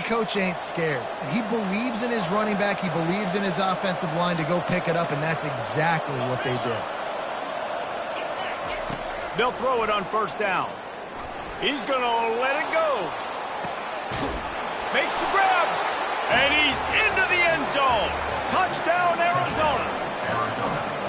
coach ain't scared. And he believes in his running back. He believes in his offensive line to go pick it up, and that's exactly what they did. They'll throw it on first down. He's going to let it go. Makes the grab. And he's into the end zone. Touchdown, Arizona.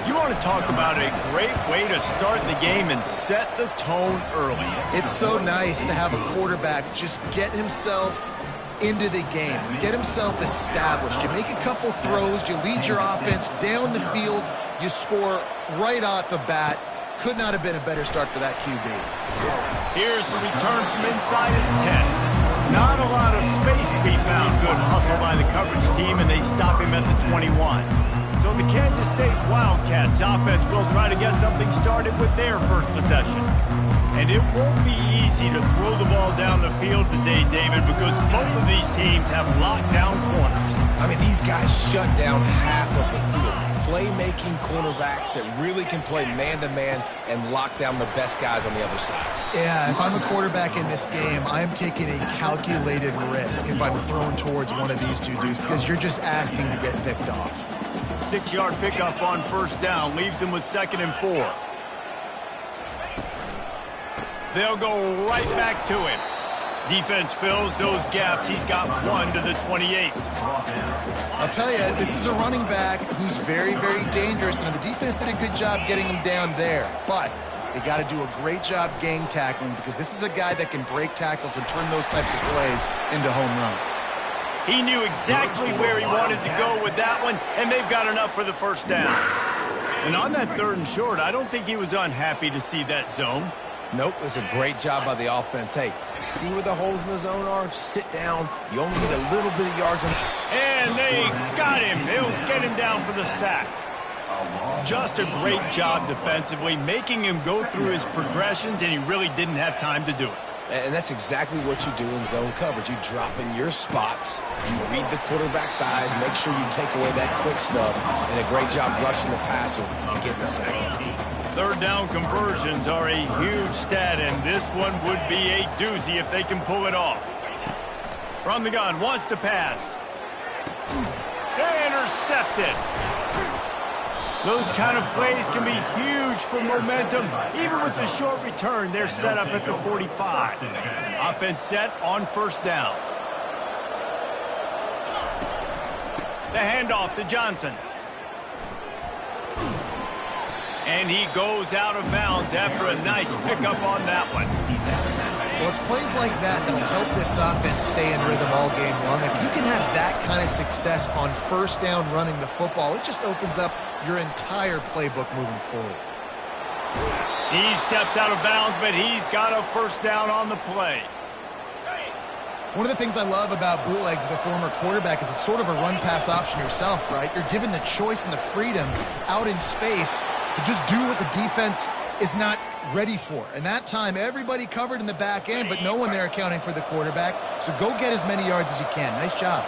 You want to talk about a great way to start the game and set the tone early. It's so nice to have a quarterback just get himself into the game, get himself established. You make a couple throws, you lead your offense down the field, you score right off the bat. Could not have been a better start for that QB. Here's the return from inside his 10. Not a lot of space to be found. Good hustle by the coverage team, and they stop him at the 21. So the Kansas State Wildcats offense will try to get something started with their first possession. And it won't be easy to throw the ball down the field today, David, because both of these teams have lockdown corners. I mean, these guys shut down half of the field. Playmaking cornerbacks that really can play man-to-man and lock down the best guys on the other side. Yeah, if I'm a quarterback in this game, I'm taking a calculated risk if I'm thrown towards one of these two dudes because you're just asking to get picked off. 6-yard pickup on first down leaves them with 2nd and 4. They'll go right back to him. Defense fills those gaps. He's got 1 to the 28. I'll tell you, this is a running back who's very, very dangerous, and the defense did a good job getting him down there. But they got to do a great job gang tackling because this is a guy that can break tackles and turn those types of plays into home runs. He knew exactly where he wanted to go with that one, and they've got enough for the first down. And on that 3rd and short, I don't think he was unhappy to see that zone. Nope, it was a great job by the offense. Hey, see where the holes in the zone are? Sit down. You only need a little bit of yards. And they got him. They'll get him down for the sack. Just a great job defensively, making him go through his progressions, and he really didn't have time to do it. And that's exactly what you do in zone coverage. You drop in your spots, you read the quarterback's eyes, make sure you take away that quick stuff, and a great job rushing the passer and getting the sack. 3rd down conversions are a huge stat, and this one would be a doozy if they can pull it off. From the gun, wants to pass. They intercepted. Those kind of plays can be huge for momentum. Even with the short return, they're set up at the 45. Offense set on first down. The handoff to Johnson. And he goes out of bounds after a nice pickup on that one. Well, it's plays like that that will help this offense stay in rhythm all game long. If you can have that kind of success on first down running the football, it just opens up your entire playbook moving forward. He steps out of bounds, but he's got a first down on the play. One of the things I love about bootlegs as a former quarterback is it's sort of a run-pass option yourself, right? You're given the choice and the freedom out in space to just do what the defense is not ready for. And that time, everybody covered in the back end, but no one there accounting for the quarterback. So go get as many yards as you can. Nice job.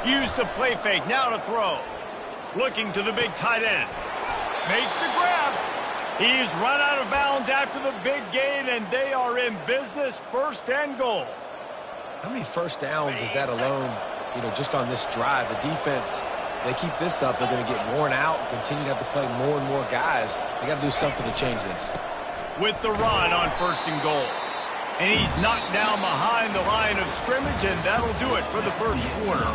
Use the play fake. Now to throw. Looking to the big tight end. Makes the grab. He's run out of bounds after the big gain, and they are in business. 1st and goal. How many first downs is that alone, just on this drive? The defense, they keep this up, they're going to get worn out and continue to have to play more and more guys. They got to do something to change this. With the run on 1st and goal. And he's knocked down behind the line of scrimmage, and that'll do it for the first quarter.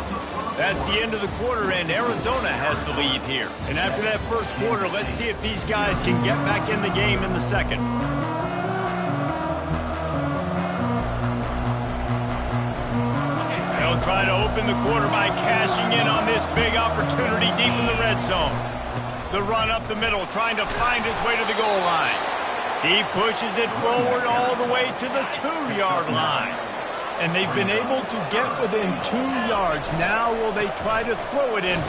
That's the end of the quarter, and Arizona has the lead here. And after that first quarter, let's see if these guys can get back in the game in the second. They'll try to open the quarter by cashing in on this big opportunity deep in the red zone. The run up the middle, trying to find his way to the goal line. He pushes it forward all the way to the 2-yard line. And they've been able to get within 2 yards. Now will they try to throw it in?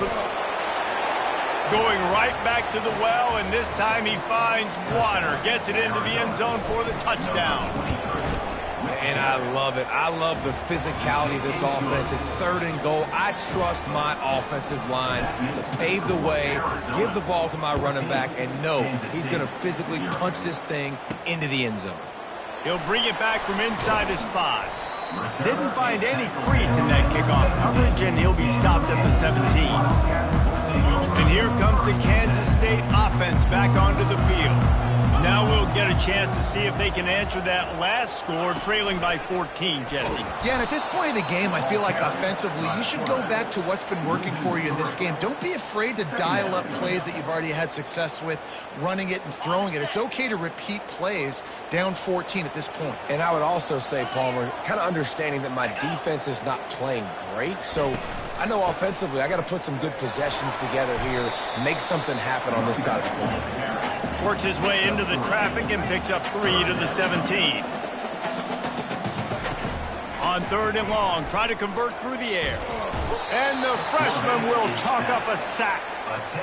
Going right back to the well, and this time he finds water. Gets it into the end zone for the touchdown. And I love it. I love the physicality of this offense. It's 3rd and goal. I trust my offensive line to pave the way, give the ball to my running back, and know he's going to physically punch this thing into the end zone. He'll bring it back from inside his 5. Didn't find any crease in that kickoff coverage, and he'll be stopped at the 17. And here comes the Kansas State offense back onto the field. Now we'll get a chance to see if they can answer that last score, trailing by 14, Jesse. Yeah, and at this point in the game, I feel like offensively, you should go back to what's been working for you in this game. Don't be afraid to dial up plays that you've already had success with, running it and throwing it. It's okay to repeat plays down 14 at this point. And I would also say, Palmer, kind of understanding that my defense is not playing great, so I know offensively I got to put some good possessions together here, make something happen on this side of the football. Works his way into the traffic and picks up 3 to the 17. On 3rd and long, try to convert through the air. And the freshman will chalk up a sack.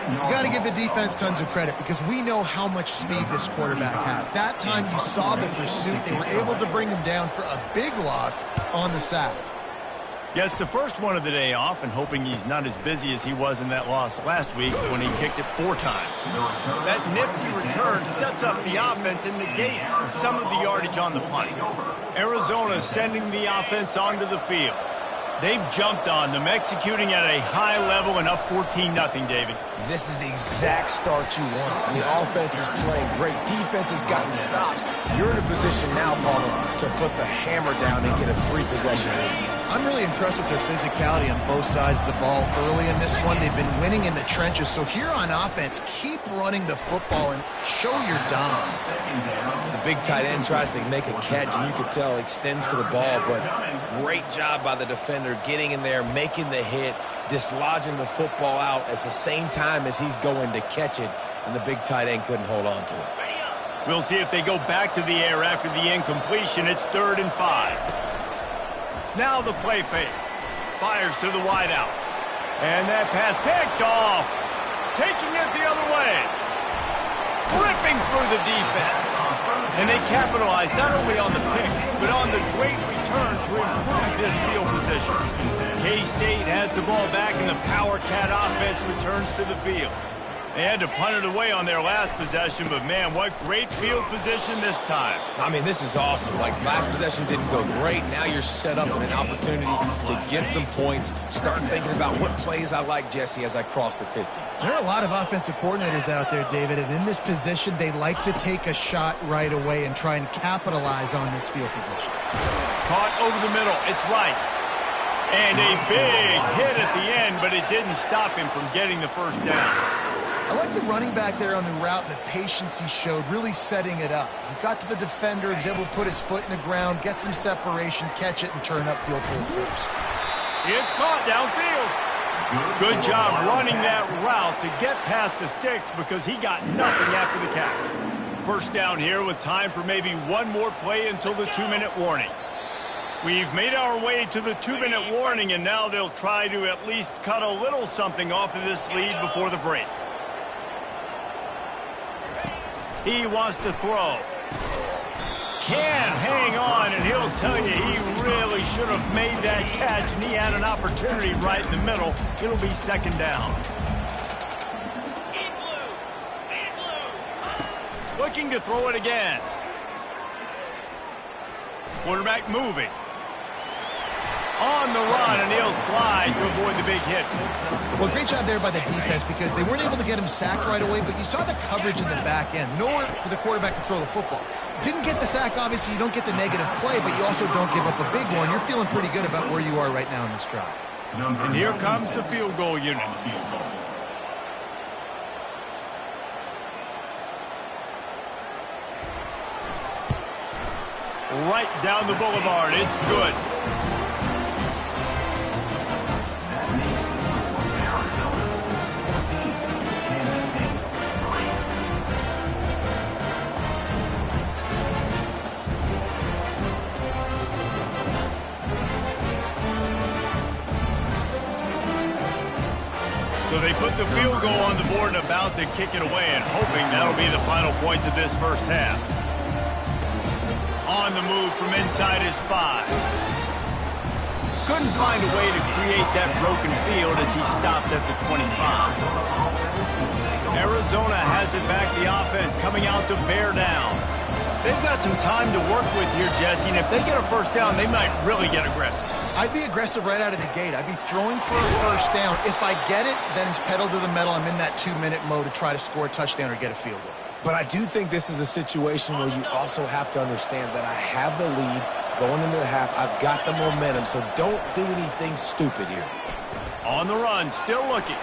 You got to give the defense tons of credit because we know how much speed this quarterback has. That time you saw the pursuit. They were able to bring him down for a big loss on the sack. Gets the first one of the day off and hoping he's not as busy as he was in that loss last week when he kicked it 4 times. That nifty return sets up the offense and negates some of the yardage on the punt. Arizona sending the offense onto the field. They've jumped on them, executing at a high level and up 14-0, David. This is the exact start you want. I mean, offense is playing great. Defense has gotten stops. You're in a position now, Palmer, to put the hammer down and get a 3-possession lead. I'm really impressed with their physicality on both sides of the ball early in this one. They've been winning in the trenches. So here on offense, keep running the football and show your dominance. The big tight end tries to make a catch, and you can tell extends for the ball, but great job by the defender getting in there, making the hit, dislodging the football out at the same time as he's going to catch it, and the big tight end couldn't hold on to it. We'll see if they go back to the air after the incompletion. It's 3rd and 5. Now the play fake. Fires to the wideout. And that pass picked off. Taking it the other way. Ripping through the defense. And they capitalized not only on the pick, but on the great return to improve this field position. K-State has the ball back and the Power Cat offense returns to the field. They had to punt it away on their last possession, but man, what great field position this time. I mean, this is awesome. Like, last possession didn't go great. Now you're set up with an opportunity to get some points. Start thinking about what plays I like, Jesse, as I cross the 50. There are a lot of offensive coordinators out there, David, and in this position, they like to take a shot right away and try and capitalize on this field position. Caught over the middle. It's Rice. And a big hit at the end, but it didn't stop him from getting the first down. I like the running back there on the route and the patience he showed, really setting it up. He got to the defender, he was able to put his foot in the ground, get some separation, catch it, and turn upfield for a first. It's caught downfield. Good job running that route to get past the sticks because he got nothing after the catch. First down here with time for maybe one more play until the 2-minute warning. We've made our way to the 2-minute warning, and now they'll try to at least cut a little something off of this lead before the break. He wants to throw. Can't hang on, and he'll tell you he really should have made that catch, and he had an opportunity right in the middle. It'll be 2nd down. Looking to throw it again. Quarterback moving. On the run, and he'll slide to avoid the big hit. Well, great job there by the defense because they weren't able to get him sacked right away, but you saw the coverage in the back end. Nowhere for the quarterback to throw the football. Didn't get the sack, obviously. You don't get the negative play, but you also don't give up a big one. You're feeling pretty good about where you are right now in this drive. And here comes the field goal unit. Right down the boulevard. It's good. So they put the field goal on the board and about to kick it away and hoping that'll be the final points of this first half. On the move from inside his 5. Couldn't find a way to create that broken field as he stopped at the 25. Arizona has it back, the offense coming out to bear down. They've got some time to work with here, Jesse, and if they get a first down, they might really get aggressive. I'd be aggressive right out of the gate. I'd be throwing for a first down. If I get it, then it's pedal to the metal. I'm in that 2-minute mode to try to score a touchdown or get a field goal. But I do think this is a situation where you also have to understand that I have the lead going into the half. I've got the momentum, so don't do anything stupid here. On the run, still looking.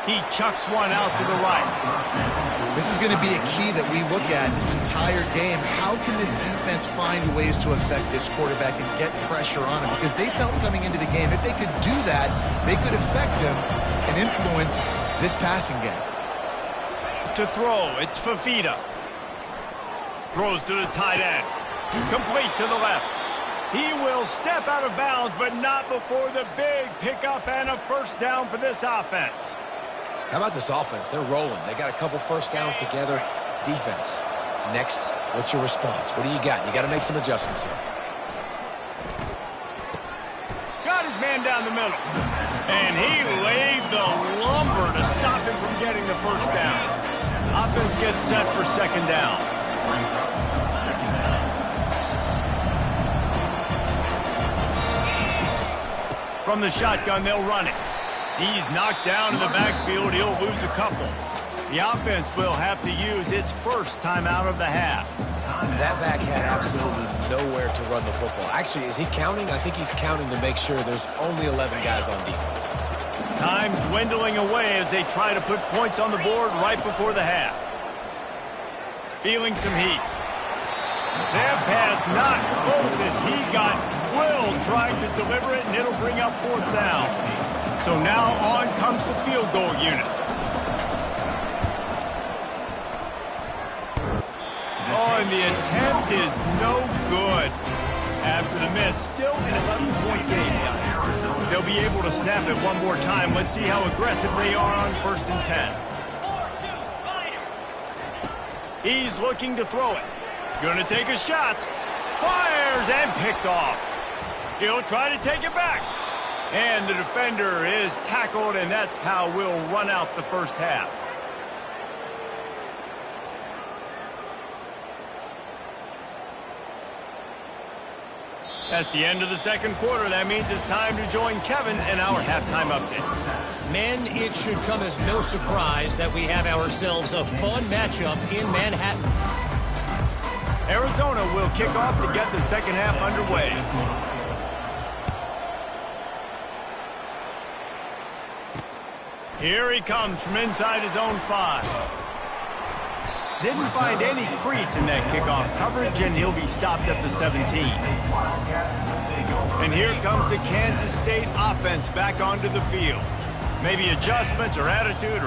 He chucks one out to the right. This is going to be a key that we look at this entire game. How can this defense find ways to affect this quarterback and get pressure on him? Because they felt coming into the game, if they could do that, they could affect him and influence this passing game. To throw, it's Fafita. Throws to the tight end. Complete to the left. He will step out of bounds, but not before the big pickup and a first down for this offense. How about this offense? They're rolling. They got a couple first downs together. Defense. Next, what's your response? What do you got? You got to make some adjustments here. Got his man down the middle. And he laid the lumber to stop him from getting the first down. Offense gets set for second down. From the shotgun, they'll run it. He's knocked down in the backfield. He'll lose a couple. The offense will have to use its first timeout of the half. That back had absolutely nowhere to run the football. Actually, is he counting? I think he's counting to make sure there's only 11 guys on defense. Time dwindling away as they try to put points on the board right before the half. Feeling some heat. That pass not close as he got drilled trying to deliver it, and it'll bring up fourth down. So now on comes the field goal unit. Oh, and the attempt is no good. After the miss, still an 11-point game, guys. They'll be able to snap it one more time. Let's see how aggressive they are on 1st and 10. He's looking to throw it. Gonna take a shot. Fires and picked off. He'll try to take it back. And the defender is tackled, and that's how we'll run out the first half. That's the end of the second quarter. That means it's time to join Kevin in our halftime update. Men, it should come as no surprise that we have ourselves a fun matchup in Manhattan. Arizona will kick off to get the second half underway. Here he comes from inside his own 5. Didn't find any crease in that kickoff coverage, and he'll be stopped at the 17. And here comes the Kansas State offense back onto the field. Maybe adjustments or attitude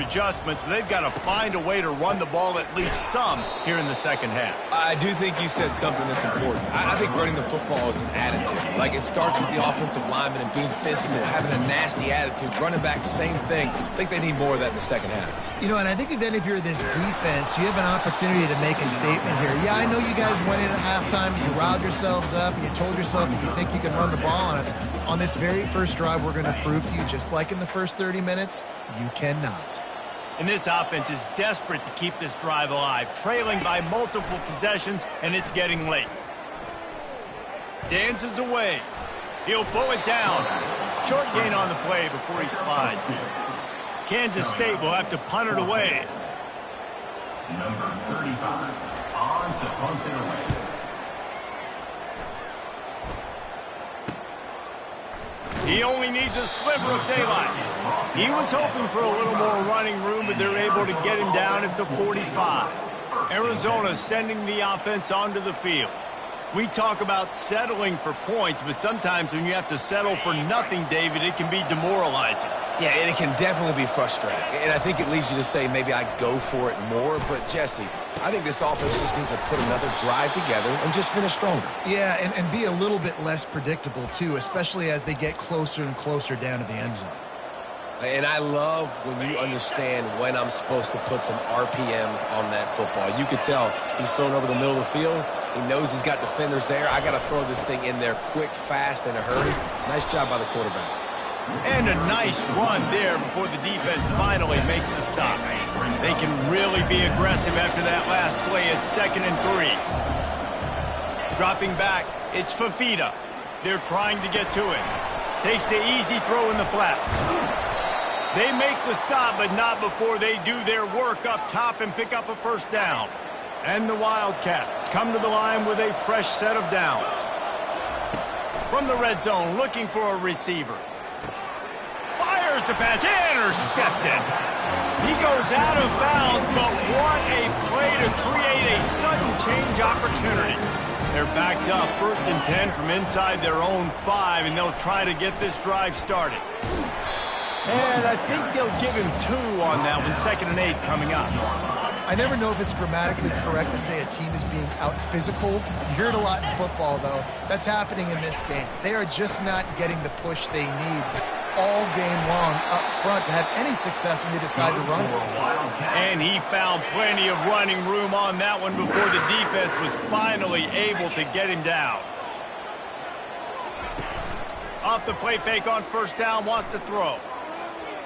adjustments, but they've got to find a way to run the ball at least some here in the second half. I do think you said something that's important. I think running the football is an attitude. Like, it starts with the offensive lineman and being physical, having a nasty attitude. Running back, same thing. I think they need more of that in the second half. You know, and I think then if you're this defense, you have an opportunity to make a statement here. Yeah, I know you guys went in at halftime and you riled yourselves up and you told yourself that you think you can run the ball on us. On this very first drive, we're going to prove to you, just like in the first 30 minutes, you cannot. And this offense is desperate to keep this drive alive, trailing by multiple possessions, and it's getting late. Dances away. He'll pull it down. Short gain on the play before he slides. Kansas State will have to punt it away. Number 35, on to punt it away. He only needs a sliver of daylight. He was hoping for a little more running room, but they're able to get him down at the 45. Arizona sending the offense onto the field. We talk about settling for points, but sometimes when you have to settle for nothing, David, it can be demoralizing. Yeah, and it can definitely be frustrating. And I think it leads you to say maybe I go for it more. But, Jesse, I think this offense just needs to put another drive together and just finish stronger. Yeah, and be a little bit less predictable, too, especially as they get closer and closer down to the end zone. And I love when you understand when I'm supposed to put some RPMs on that football. You could tell he's thrown over the middle of the field. He knows he's got defenders there. I got to throw this thing in there quick, fast, in a hurry. Nice job by the quarterback. And a nice run there before the defense finally makes the stop. They can really be aggressive after that last play. It's 2nd and 3. Dropping back, it's Fifita. They're trying to get to it. Takes the easy throw in the flat. They make the stop, but not before they do their work up top and pick up a first down. And the Wildcats come to the line with a fresh set of downs. From the red zone, looking for a receiver. Fires the pass, intercepted. He goes out of bounds, but what a play to create a sudden change opportunity. They're backed up 1st and 10 from inside their own 5, and they'll try to get this drive started. And I think they'll give him 2 on that one. 2nd and 8 coming up. I never know if it's grammatically correct to say a team is being out-physicaled. You hear it a lot in football, though. That's happening in this game. They are just not getting the push they need all game long up front to have any success when they decide to run. And he found plenty of running room on that one before the defense was finally able to get him down. Off the play fake on 1st down, wants to throw.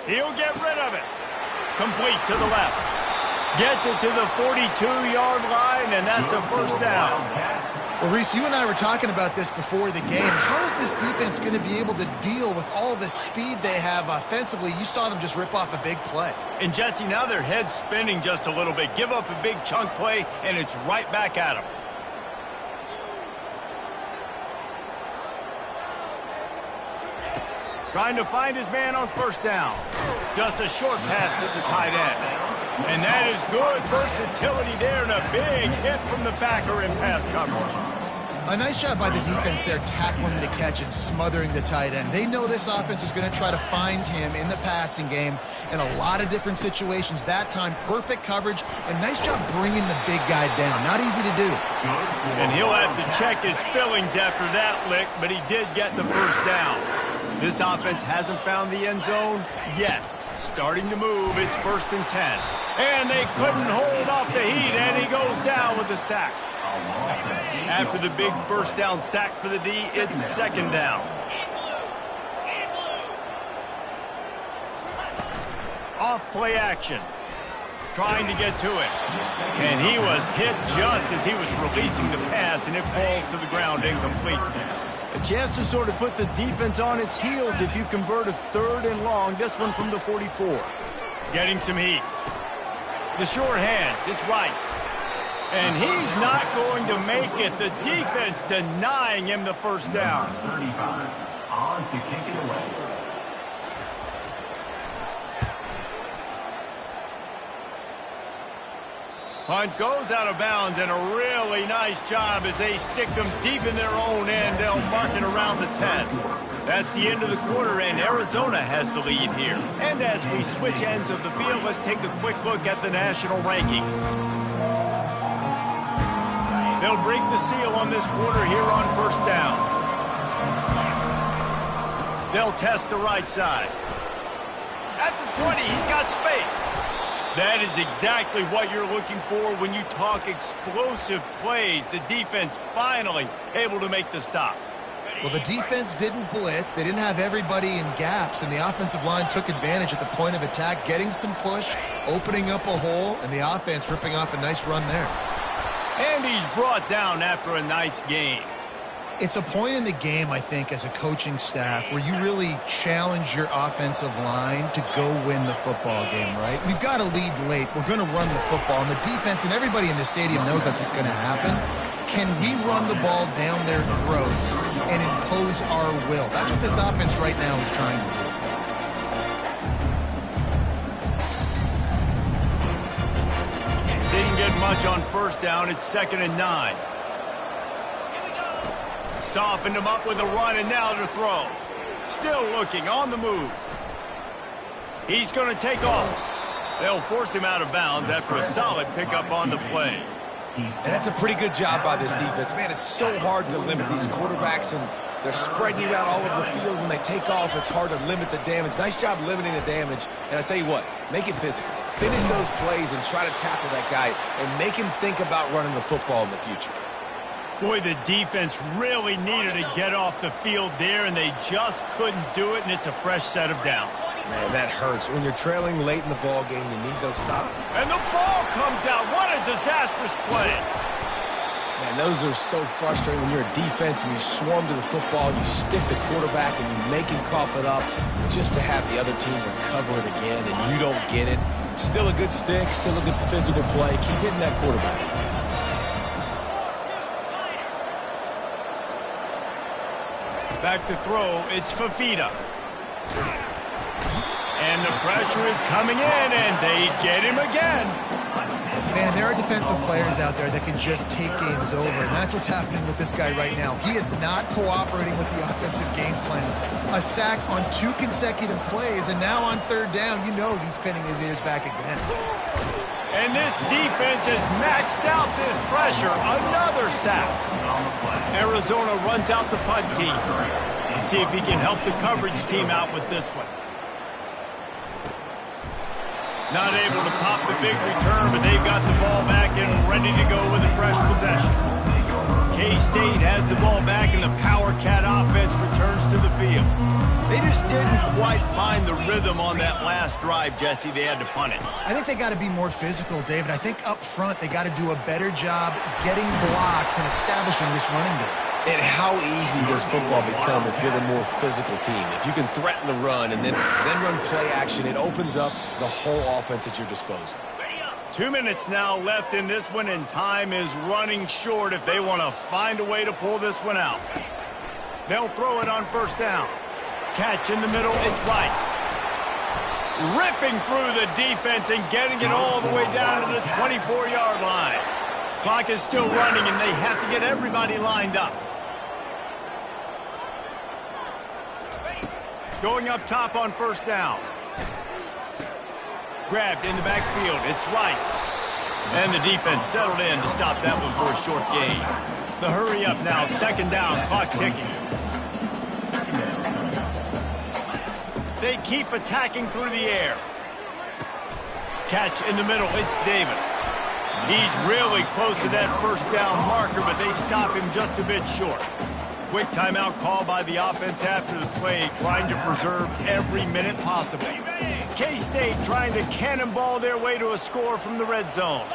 He'll get rid of it. Complete to the left. Gets it to the 42-yard line, and that's a first down. Well, Reese, you and I were talking about this before the game. How is this defense going to be able to deal with all the speed they have offensively? You saw them just rip off a big play. And, Jesse, now their head's spinning just a little bit. Give up a big chunk play, and it's right back at them. Trying to find his man on 1st down. Just a short pass to the tight end. And that is good versatility there, and a big hit from the backer in pass coverage. A nice job by the defense there tackling the catch and smothering the tight end. They know this offense is going to try to find him in the passing game in a lot of different situations. That time, perfect coverage, and nice job bringing the big guy down. Not easy to do. And he'll have to check his fillings after that lick, but he did get the first down. This offense hasn't found the end zone yet. Starting to move, it's 1st and 10. And they couldn't hold off the heat, and he goes down with the sack. After the big 1st down sack for the D, it's 2nd down. Off play action. Trying to get to it. And he was hit just as he was releasing the pass, and it falls to the ground incomplete. A chance to sort of put the defense on its heels if you convert a 3rd and long. This one from the 44. Getting some heat. The short hands, it's Rice. And he's not going to make it. The defense denying him the first down. 35. On to kick it away. Punt goes out of bounds, and a really nice job as they stick them deep in their own end. They'll mark it around the 10. That's the end of the quarter, and Arizona has the lead here. And as we switch ends of the field, let's take a quick look at the national rankings. They'll break the seal on this quarter here on 1st down. They'll test the right side. At the 20, he's got space. That is exactly what you're looking for when you talk explosive plays. The defense finally able to make the stop. Well, the defense didn't blitz. They didn't have everybody in gaps, and the offensive line took advantage at the point of attack, getting some push, opening up a hole, and the offense ripping off a nice run there. And he's brought down after a nice gain. It's a point in the game, I think, as a coaching staff where you really challenge your offensive line to go win the football game, right? We've got to lead late. We're going to run the football, and the defense and everybody in the stadium knows that's what's going to happen. Can we run the ball down their throats and impose our will? That's what this offense right now is trying to do. Didn't get much on 1st down. It's 2nd and 9. Softened him up with a run, and now to throw. Still looking, on the move. He's going to take off. They'll force him out of bounds after a solid pickup on the play. And that's a pretty good job by this defense. Man, it's so hard to limit these quarterbacks, and they're spreading you out all over the field. When they take off, it's hard to limit the damage. Nice job limiting the damage. And I tell you what, make it physical. Finish those plays and try to tackle that guy and make him think about running the football in the future. Boy, the defense really needed to get off the field there, and they just couldn't do it, and it's a fresh set of downs. Man, that hurts. When you're trailing late in the ball game, you need those stops. And the ball comes out. What a disastrous play. Man, those are so frustrating when you're a defense and you swarm to the football, you stick the quarterback, and you make him cough it up just to have the other team recover it again, and you don't get it. Still a good stick, still a good physical play. Keep hitting that quarterback. Back to throw, it's Fafita. And the pressure is coming in, and they get him again. Man, there are defensive players out there that can just take games over, and that's what's happening with this guy right now. He is not cooperating with the offensive game plan. A sack on 2 consecutive plays, and now on 3rd down, you know he's pinning his ears back again. And this defense has maxed out this pressure. Another sack. Arizona runs out the punt team. Let's see if he can help the coverage team out with this one. Not able to pop the big return, but they've got the ball back and ready to go with a fresh possession. K-State has the ball back, and the Power Cat offense returns to the field. They just didn't quite find the rhythm on that last drive, Jesse. They had to punt it. I think they got to be more physical, David. I think up front they got to do a better job getting blocks and establishing this running game. And how easy does football become if you're the more physical team? If you can threaten the run and then run play action, it opens up the whole offense at your disposal. 2 minutes now left in this one, and time is running short if they want to find a way to pull this one out. They'll throw it on 1st down. Catch in the middle, it's Rice. Ripping through the defense and getting it all the way down to the 24-yard line. Clock is still running, and they have to get everybody lined up. Going up top on 1st down. Grabbed in the backfield, it's Rice. And the defense settled in to stop that one for a short gain. The hurry up now, 2nd down, clock ticking. They keep attacking through the air. Catch in the middle, it's Davis. He's really close to that 1st down marker, but they stop him just a bit short. Quick timeout call by the offense after the play, trying to preserve every minute possible. K-State trying to cannonball their way to a score from the red zone.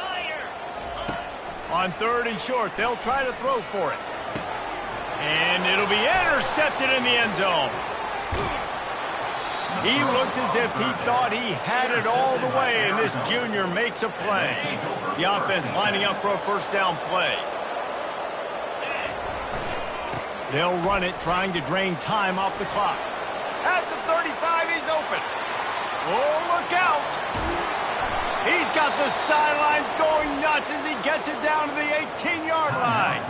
On 3rd and short, they'll try to throw for it. And it'll be intercepted in the end zone. He looked as if he thought he had it all the way, and this junior makes a play. The offense lining up for a 1st down play. They'll run it, trying to drain time off the clock. At the 35, he's open. Oh, look out. He's got the sidelines going nuts as he gets it down to the 18-yard line.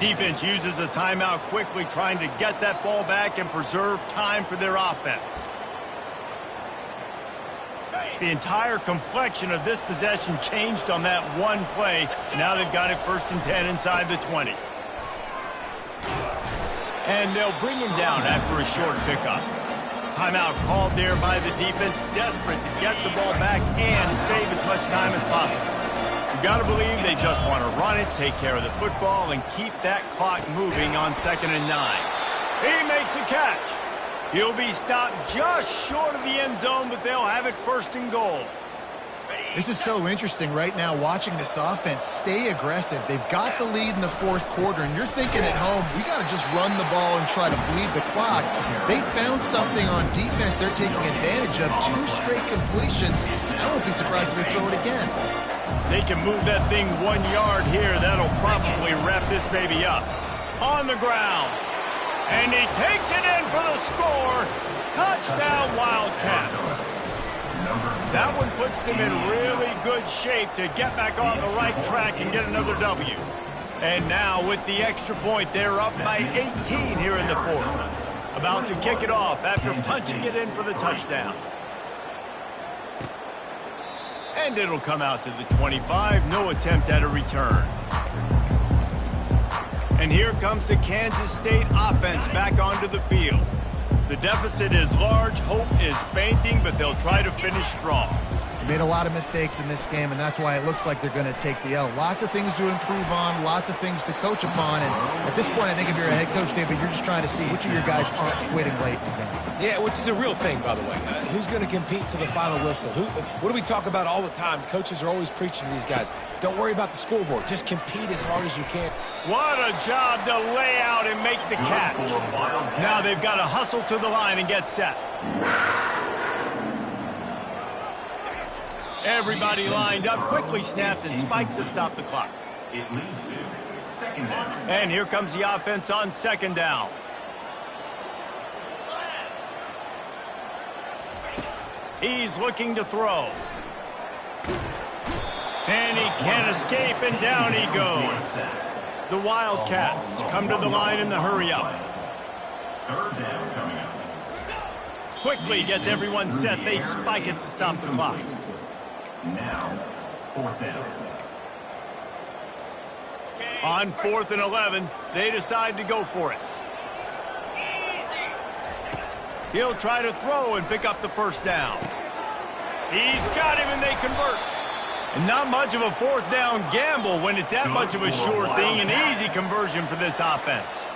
Defense uses a timeout quickly, trying to get that ball back and preserve time for their offense. The entire complexion of this possession changed on that one play. Now they've got it 1st and 10 inside the 20. And they'll bring him down after a short pickup. Timeout called there by the defense, desperate to get the ball back and save as much time as possible. You got to believe they just want to run it, take care of the football, and keep that clock moving on 2nd and 9. He makes the catch. He'll be stopped just short of the end zone, but they'll have it 1st and goal. This is so interesting right now, watching this offense stay aggressive. They've got the lead in the 4th quarter, and you're thinking at home, we got to just run the ball and try to bleed the clock. They found something on defense they're taking advantage of. 2 straight completions. I won't be surprised if they throw it again. They can move that thing 1 yard here. That'll probably wrap this baby up. On the ground. And he takes it in for the score. Touchdown, Wildcats. That one puts them in really good shape to get back on the right track and get another W. And now with the extra point, they're up by 18 here in the 4th. About to kick it off after punching it in for the touchdown. And it'll come out to the 25. No attempt at a return. And here comes the Kansas State offense back onto the field. The deficit is large, hope is fainting, but they'll try to finish strong. Made a lot of mistakes in this game, and that's why it looks like they're going to take the L. Lots of things to improve on, lots of things to coach upon, and at this point, I think if you're a head coach, David, you're just trying to see which of your guys aren't quitting late in the game. Yeah, which is a real thing, by the way. Who's going to compete to the final whistle? What do we talk about all the time? Coaches are always preaching to these guys. Don't worry about the scoreboard. Just compete as hard as you can. What a job to lay out and make the catch. Now they've got to hustle to the line and get set. Everybody lined up, quickly snapped and spiked to stop the clock. It leads to second down. And here comes the offense on second down. He's looking to throw. And he can't escape, and down he goes. The Wildcats come to the line in the hurry-up. Third down coming up. Quickly gets everyone set. They spike it to stop the clock. Now, fourth down. On 4th and 11, they decide to go for it. He'll try to throw and pick up the first down. He's got him, and they convert. And not much of a fourth down gamble when it's that much of a sure thing. An easy conversion for this offense.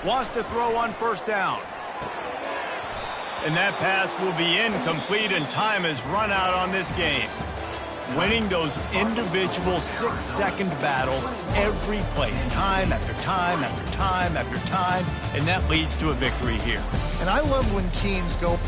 Wants to throw on first down. And that pass will be incomplete, and time has run out on this game. Winning those individual 6-second battles every play, time after time after time after time, and that leads to a victory here. And I love when teams go